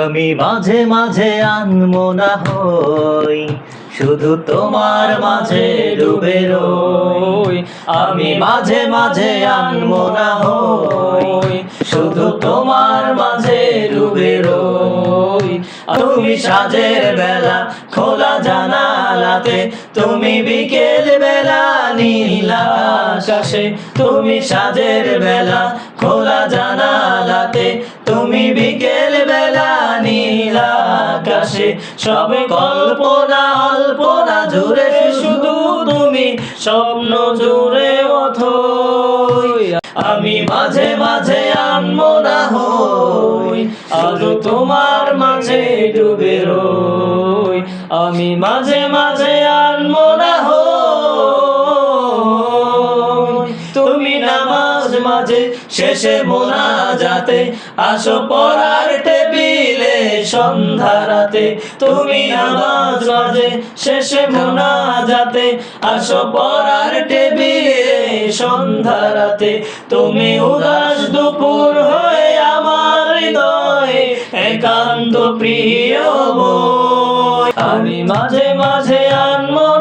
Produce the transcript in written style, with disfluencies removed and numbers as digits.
আমি মাঝে মাঝে আনমনা হই, শুধু তোমার মাঝে ডুবে রই। আমি মাঝে মাঝে আনমনা হই, শুধু তোমার মাঝে ডুবে রই। তুমি সাজের বেলা খোলা জানালাতে, তুমি বিকেল বেলা নীল আকাশে। তুমি সাজের বেলা খোলা জানালাতে, তুমি বিকেল বেলা নীল আকাশে। সবে কল্পনা অল্পনা জুড়ে শুধু তুমি স্বপ্ন জুড়ে অথই। আমি মাঝে মাঝে আনমনা হই, আজও তোমার মাঝে ডুবে রই। আমি মাঝে মাঝে আনমনা হই, তুমি নামাজ মাঝে শেষে মোনাজাতে আসো পড়ার টেবিলে সন্ধ্যা রাতে। তুমি নামাজ মাঝে শেষে মোনাজাতে আসো পড়ার টেবিলে সন্ধ্যা রাতে। তুমি উদাস দুপুর হয়ে আমার হৃদয়ে একান্ত প্রিয় বই। আমি মাঝে মাঝে আনমনা